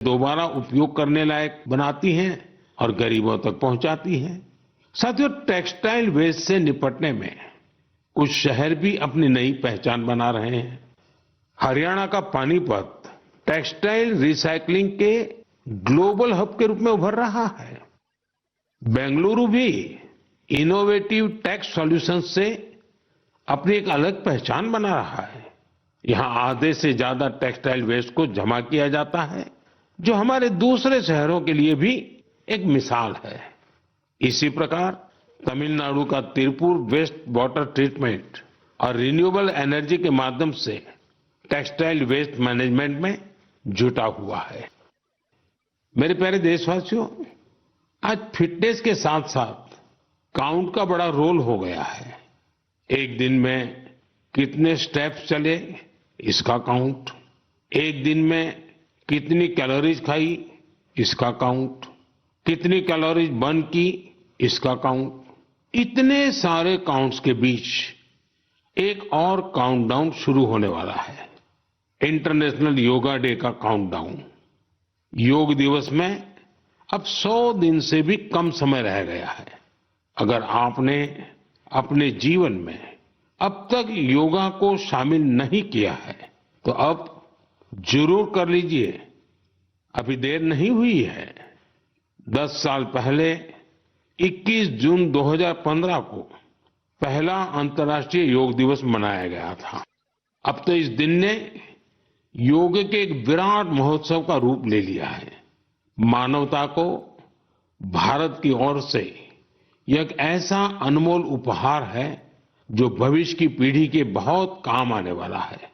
दोबारा उपयोग करने लायक बनाती हैं और गरीबों तक पहुंचाती हैं। साथियों, टेक्सटाइल वेस्ट से निपटने में कुछ शहर भी अपनी नई पहचान बना रहे हैं। हरियाणा का पानीपत टेक्सटाइल रिसाइकलिंग के ग्लोबल हब के रूप में उभर रहा है। बेंगलुरु भी इनोवेटिव टेक्स सॉल्यूशंस से अपनी एक अलग पहचान बना रहा है। यहां आधे से ज्यादा टेक्सटाइल वेस्ट को जमा किया जाता है, जो हमारे दूसरे शहरों के लिए भी एक मिसाल है। इसी प्रकार तमिलनाडु का तिरुपुर वेस्ट वाटर ट्रीटमेंट और रिन्यूएबल एनर्जी के माध्यम से टेक्सटाइल वेस्ट मैनेजमेंट में जुटा हुआ है। मेरे प्यारे देशवासियों, आज फिटनेस के साथ साथ काउंट का बड़ा रोल हो गया है। एक दिन में कितने स्टेप्स चले, इसका काउंट। एक दिन में कितनी कैलोरीज खाई, इसका काउंट। कितनी कैलोरीज बर्न की, इसका काउंट। इतने सारे काउंट्स के बीच एक और काउंटडाउन शुरू होने वाला है, इंटरनेशनल योगा डे का काउंटडाउन। योग दिवस में अब 100 दिन से भी कम समय रह गया है। अगर आपने अपने जीवन में अब तक योगा को शामिल नहीं किया है तो अब जरूर कर लीजिए, अभी देर नहीं हुई है। 10 साल पहले 21 जून 2015 को पहला अंतर्राष्ट्रीय योग दिवस मनाया गया था। अब तो इस दिन ने योग के एक विराट महोत्सव का रूप ले लिया है। मानवता को भारत की ओर से यह एक ऐसा अनमोल उपहार है जो भविष्य की पीढ़ी के बहुत काम आने वाला है।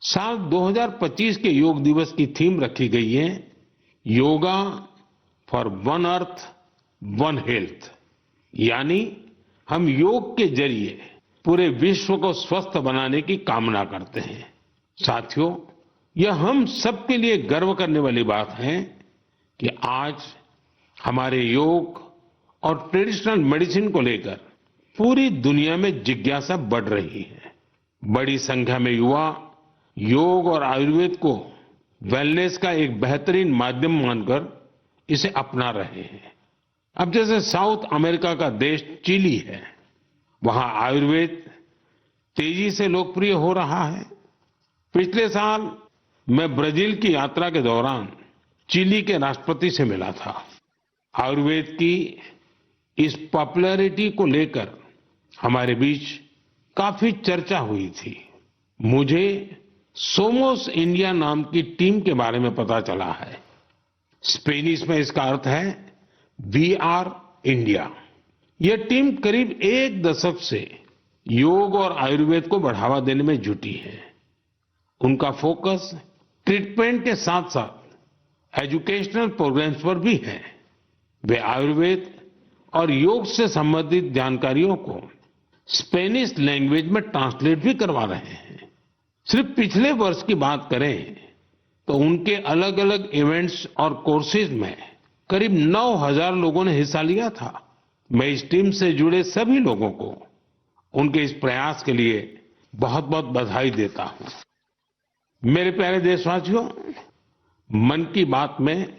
साल 2025 के योग दिवस की थीम रखी गई है, yoga for one earth one health, यानी हम योग के जरिए पूरे विश्व को स्वस्थ बनाने की कामना करते हैं। साथियों, यह हम सबके लिए गर्व करने वाली बात है कि आज हमारे योग और ट्रेडिशनल मेडिसिन को लेकर पूरी दुनिया में जिज्ञासा बढ़ रही है। बड़ी संख्या में युवा योग और आयुर्वेद को वेलनेस का एक बेहतरीन माध्यम मानकर इसे अपना रहे हैं। अब जैसे साउथ अमेरिका का देश चिली है, वहां आयुर्वेद तेजी से लोकप्रिय हो रहा है। पिछले साल मैं ब्राजील की यात्रा के दौरान चिली के राष्ट्रपति से मिला था। आयुर्वेद की इस पॉपुलैरिटी को लेकर हमारे बीच काफी चर्चा हुई थी। मुझे सोमोस इंडिया नाम की टीम के बारे में पता चला है। स्पेनिश में इसका अर्थ है वी आर इंडिया। यह टीम करीब 1 दशक से योग और आयुर्वेद को बढ़ावा देने में जुटी है। उनका फोकस ट्रीटमेंट के साथ साथ एजुकेशनल प्रोग्राम्स पर भी है। वे आयुर्वेद और योग से संबंधित जानकारियों को स्पेनिश लैंग्वेज में ट्रांसलेट भी करवा रहे हैं। सिर्फ पिछले वर्ष की बात करें तो उनके अलग अलग इवेंट्स और कोर्सेज में करीब 9,000 लोगों ने हिस्सा लिया था। मैं इस टीम से जुड़े सभी लोगों को उनके इस प्रयास के लिए बहुत बहुत बधाई देता हूं। मेरे प्यारे देशवासियों, मन की बात में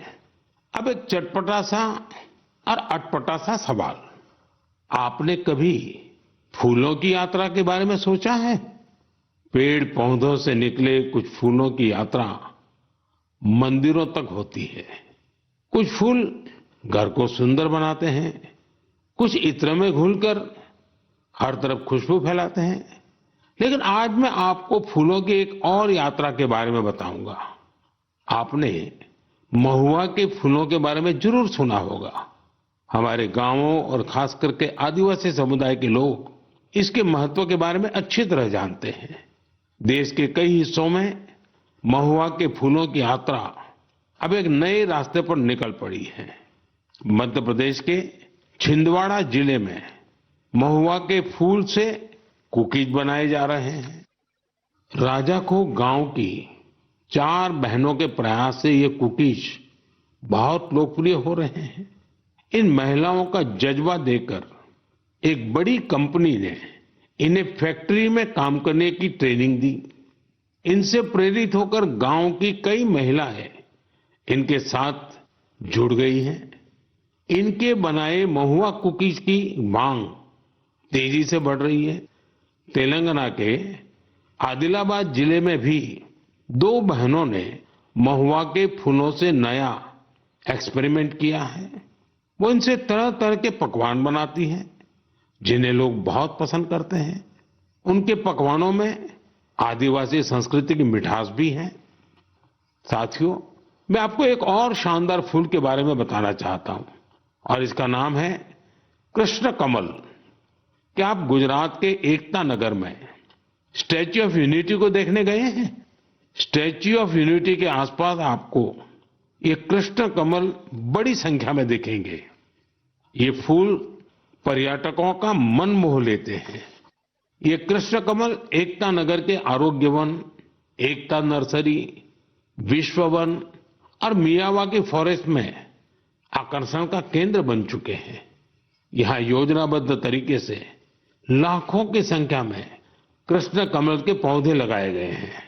अब एक चटपटा सा और अटपटा सा सवाल। आपने कभी फूलों की यात्रा के बारे में सोचा है? पेड़ पौधों से निकले कुछ फूलों की यात्रा मंदिरों तक होती है। कुछ फूल घर को सुंदर बनाते हैं, कुछ इत्र में घुलकर हर तरफ खुशबू फैलाते हैं। लेकिन आज मैं आपको फूलों की एक और यात्रा के बारे में बताऊंगा। आपने महुआ के फूलों के बारे में जरूर सुना होगा। हमारे गांवों और खास करके आदिवासी समुदाय के लोग इसके महत्व के बारे में अच्छी तरह जानते हैं। देश के कई हिस्सों में महुआ के फूलों की यात्रा अब एक नए रास्ते पर निकल पड़ी है। मध्य प्रदेश के छिंदवाड़ा जिले में महुआ के फूल से कुकीज बनाए जा रहे हैं। राजाखो गांव की 4 बहनों के प्रयास से ये कुकीज बहुत लोकप्रिय हो रहे हैं। इन महिलाओं का जज्बा देखकर एक बड़ी कंपनी ने इन्हें फैक्ट्री में काम करने की ट्रेनिंग दी। इनसे प्रेरित होकर गांव की कई महिलाएं इनके साथ जुड़ गई हैं। इनके बनाए महुआ कुकीज की मांग तेजी से बढ़ रही है। तेलंगाना के आदिलाबाद जिले में भी 2 बहनों ने महुआ के फूलों से नया एक्सपेरिमेंट किया है। वो इनसे तरह तरह के पकवान बनाती हैं, जिन्हें लोग बहुत पसंद करते हैं। उनके पकवानों में आदिवासी संस्कृति की मिठास भी है। साथियों, मैं आपको एक और शानदार फूल के बारे में बताना चाहता हूं और इसका नाम है कृष्ण कमल। क्या आप गुजरात के एकता नगर में स्टैच्यू ऑफ यूनिटी को देखने गए हैं? स्टैच्यू ऑफ यूनिटी के आसपास आपको ये कृष्ण कमल बड़ी संख्या में दिखेंगे। ये फूल पर्यटकों का मन मोह लेते हैं। ये कृष्ण कमल एकता नगर के आरोग्य वन, एकता नर्सरी, विश्व वन और मियावाकी फॉरेस्ट में आकर्षण का केंद्र बन चुके हैं। यहां योजनाबद्ध तरीके से लाखों की संख्या में कृष्ण कमल के पौधे लगाए गए हैं।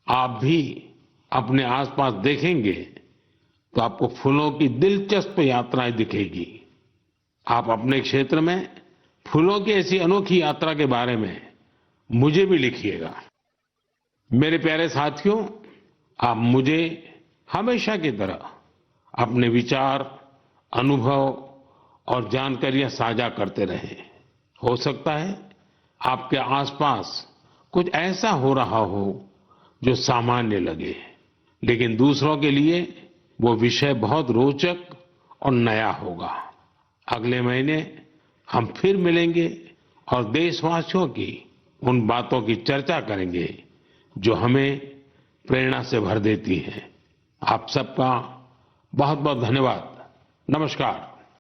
आप भी अपने आसपास देखेंगे तो आपको फूलों की दिलचस्प यात्राएं दिखेगी। आप अपने क्षेत्र में फूलों की ऐसी अनोखी यात्रा के बारे में मुझे भी लिखिएगा। मेरे प्यारे साथियों, आप मुझे हमेशा की तरह अपने विचार, अनुभव और जानकारियां साझा करते रहें। हो सकता है आपके आसपास कुछ ऐसा हो रहा हो जो सामान्य लगे, लेकिन दूसरों के लिए वो विषय बहुत रोचक और नया होगा। अगले महीने हम फिर मिलेंगे और देशवासियों की उन बातों की चर्चा करेंगे जो हमें प्रेरणा से भर देती हैं। आप सबका बहुत बहुत धन्यवाद। नमस्कार।